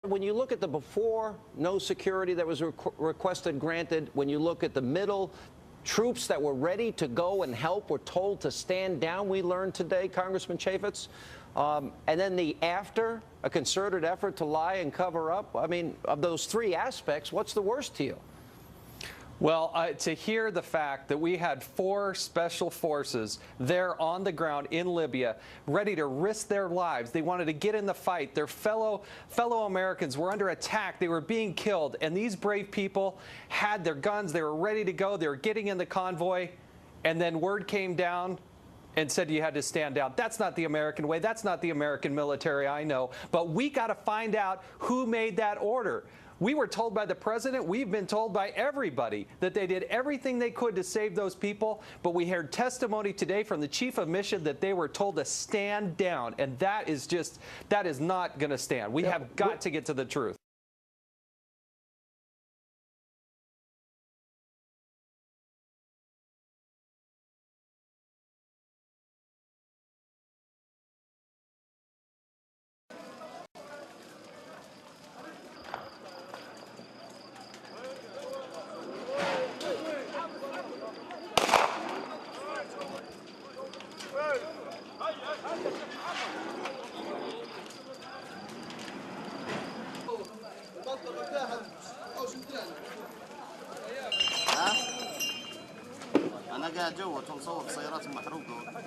when you look at the before, no security that was requested, granted. When you look at the middle, troops that were ready to go and help were told to stand down, we learned today, Congressman Chaffetz. And then the after, a concerted effort to lie and cover up. I mean, of those three aspects, what's the worst to you? Well, to hear the fact that we had 4 special forces there on the ground in Libya, ready to risk their lives. They wanted to get in the fight. Their fellow Americans were under attack. They were being killed. And these brave people had their guns. They were ready to go. They were getting in the convoy. And then word came down and said you had to stand down. That's not the American way. That's not the American military, I know. But we got to find out who made that order. We were told by the president, we've been told by everybody that they did everything they could to save those people, but we heard testimony today from the chief of mission that they were told to stand down, and that is not going to stand. We have got to get to the truth. أنا قاعد جوا مصور سيارات محروقة.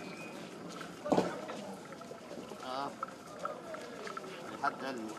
لحد علمي.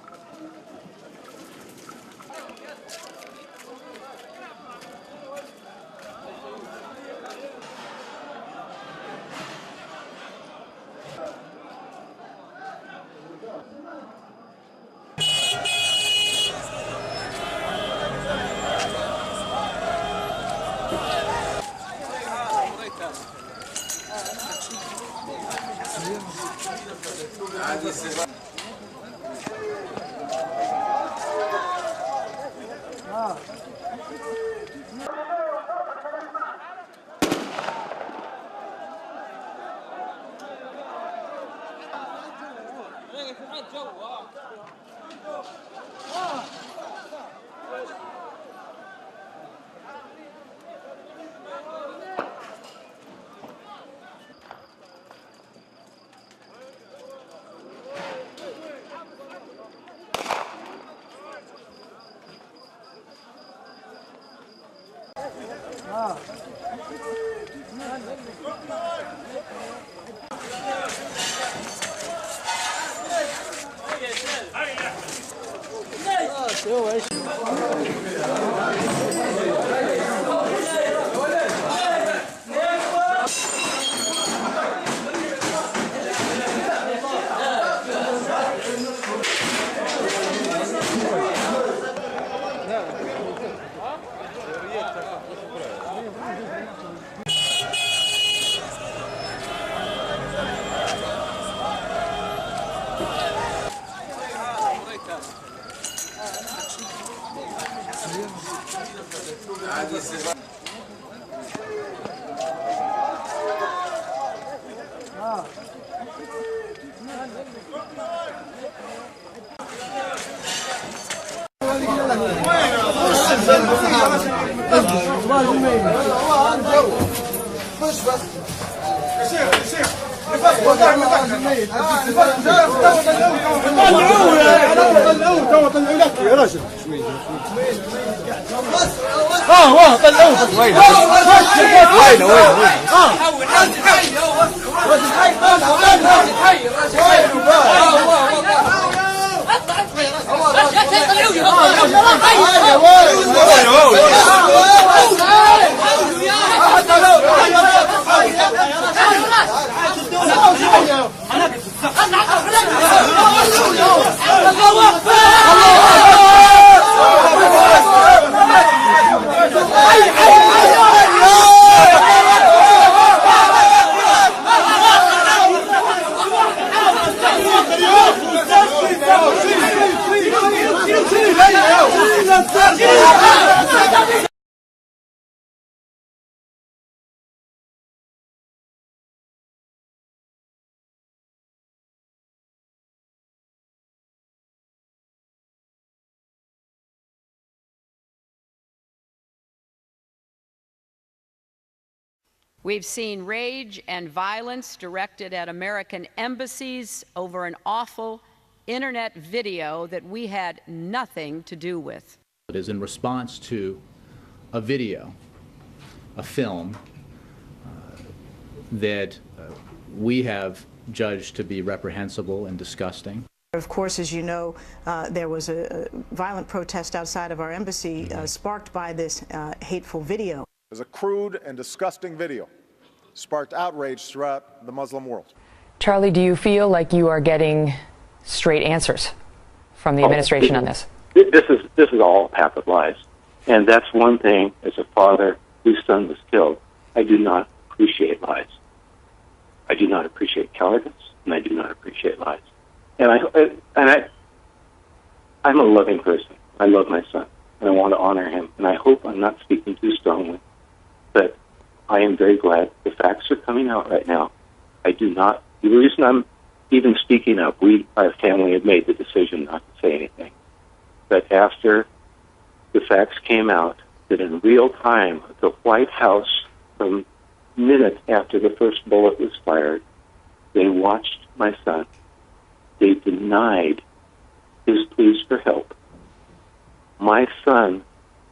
We've seen rage and violence directed at American embassies over an awful internet video that we had nothing to do with. It is in response to a video, a film, that we have judged to be reprehensible and disgusting. Of course, as you know, there was a violent protest outside of our embassy sparked by this hateful video. It was a crude and disgusting video, sparked outrage throughout the Muslim world. Charlie, do you feel like you are getting straight answers from the administration on this? This is all a path of lies. And that's one thing, as a father whose son was killed, I do not appreciate lies. I do not appreciate cowardice, and I do not appreciate lies. And I'm a loving person. I love my son, and I want to honor him. And I hope I'm not speaking too strongly, but I am very glad the facts are coming out right now. I do not. The reason I'm even speaking up, our family have made the decision not to say anything. But after the facts came out, that in real time, the White House, from minutes after the first bullet was fired, they watched my son. They denied his pleas for help. My son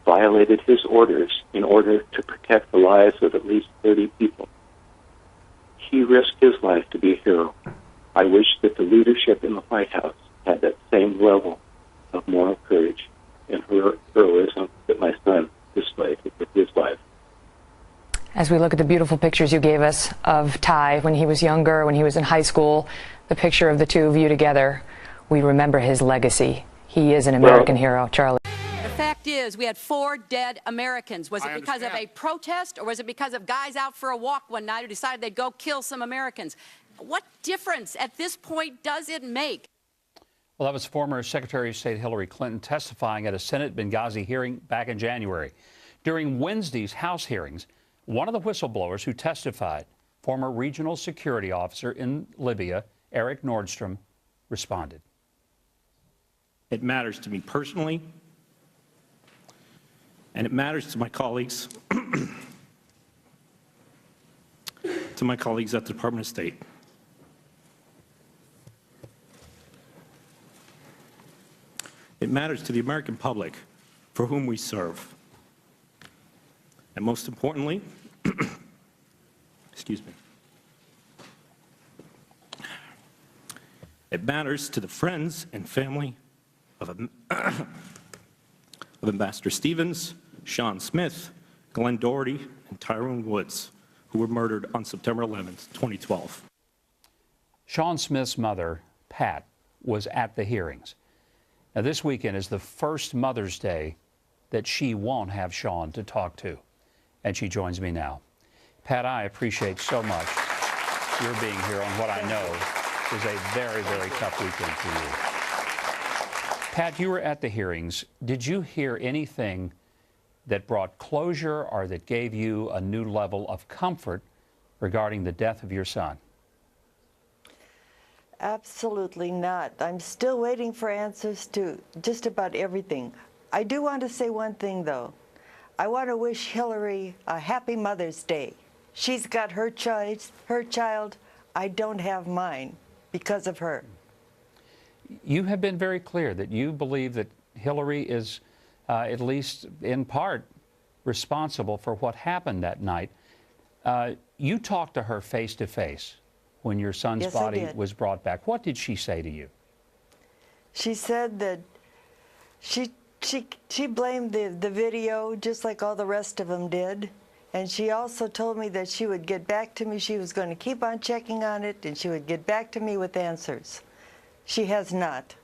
violated his orders in order to protect the lives of at least 30 people. He risked his life to be a hero. I wish that the leadership in the White House had that same level of moral courage and heroism that my son displayed with his life. As we look at the beautiful pictures you gave us of Ty when he was younger, when he was in high school, the picture of the two of you together, we remember his legacy. He is an American hero, Charlie. The fact is, we had 4 dead Americans. Was it because of a protest, or was it because of guys out for a walk one night who decided they'd go kill some Americans? What difference at this point does it make? Well, that was former Secretary of State Hillary Clinton testifying at a Senate Benghazi hearing back in January. During Wednesday's House hearings, one of the whistleblowers who testified, former regional security officer in Libya, Eric Nordstrom, responded. It matters to me personally, and it matters to my colleagues, to my colleagues at the Department of State. It matters to the American public for whom we serve. And most importantly, excuse me, it matters to the friends and family of Ambassador Stevens, Sean Smith, Glenn Doherty, and Tyrone Woods, who were murdered on September 11th, 2012. Sean Smith's mother, Pat, was at the hearings. Now, this weekend is the first Mother's Day that she won't have Sean to talk to, and she joins me now. Pat, I appreciate so much your being here on what I know is a very, very tough weekend for you. Pat, you were at the hearings. Did you hear anything that brought closure or that gave you a new level of comfort regarding the death of your son? Absolutely not. I'm still waiting for answers to just about everything. I do want to say one thing, though. I want to wish Hillary a happy Mother's Day. She's got her choice, her child. I don't have mine because of her. You have been very clear that you believe that Hillary is, at least in part, responsible for what happened that night. You talked to her face to face when your son's body was brought back. What did she say to you? She said that she blamed the video just like all the rest of them did. And she also told me that she would get back to me. She was going to keep on checking on it, and she would get back to me with answers. She has not.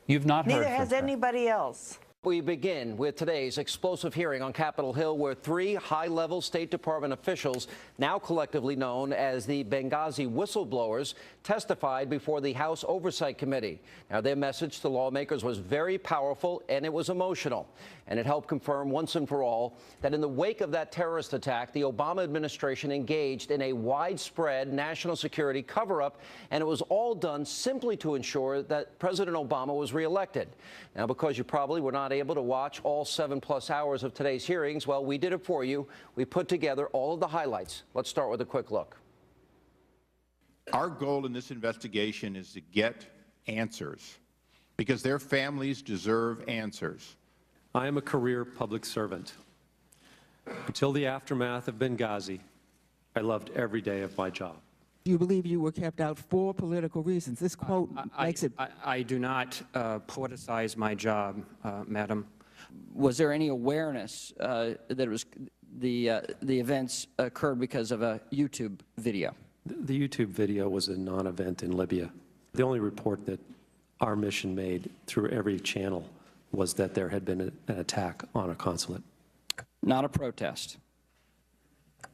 You've not heard from her? Neither has anybody else. We begin with today's explosive hearing on Capitol Hill, where 3 high-level State Department officials, now collectively known as the Benghazi whistleblowers, testified before the House Oversight Committee. Now, their message to lawmakers was very powerful, and it was emotional. And it helped confirm once and for all that in the wake of that terrorist attack, the Obama administration engaged in a widespread national security cover-up, and it was all done simply to ensure that President Obama was reelected. Now, because you probably were not not able to watch all 7+ hours of today's hearings, well, we did it for you. We put together all of the highlights. Let's start with a quick look. Our goal in this investigation is to get answers, because their families deserve answers. I am a career public servant. Until the aftermath of Benghazi, I loved every day of my job. You believe you were kept out for political reasons. This quote makes it... I do not politicize my job, Madam. Was there any awareness that it was the events occurred because of a YouTube video? The YouTube video was a non-event in Libya. The only report that our mission made through every channel was that there had been an attack on a consulate. Not a protest?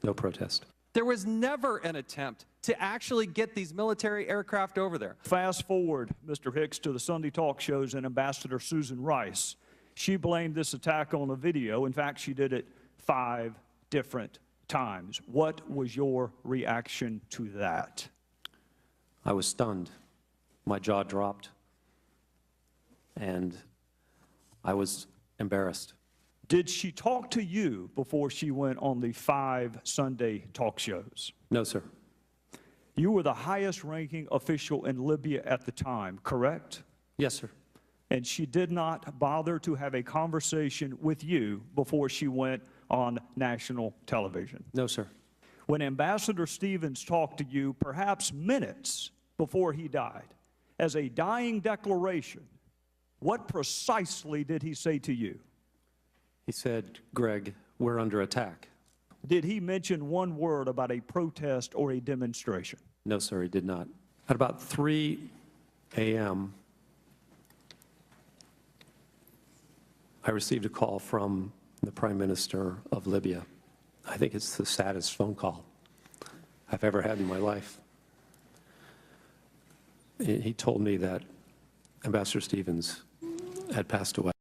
No protest. There was never an attempt to actually get these military aircraft over there. Fast forward, Mr. Hicks, to the Sunday talk shows and Ambassador Susan Rice. She blamed this attack on the video. In fact, she did it 5 different times. What was your reaction to that? I was stunned. My jaw dropped, and I was embarrassed. Did she talk to you before she went on the 5 Sunday talk shows? No, sir. You were the highest-ranking official in Libya at the time, correct? Yes, sir. And she did not bother to have a conversation with you before she went on national television? No, sir. When Ambassador Stevens talked to you, perhaps minutes before he died, as a dying declaration, what precisely did he say to you? He said, Greg, we're under attack. Did he mention one word about a protest or a demonstration? No, sir, he did not. At about 3 a.m., I received a call from the Prime Minister of Libya. I think it's the saddest phone call I've ever had in my life. He told me that Ambassador Stevens had passed away.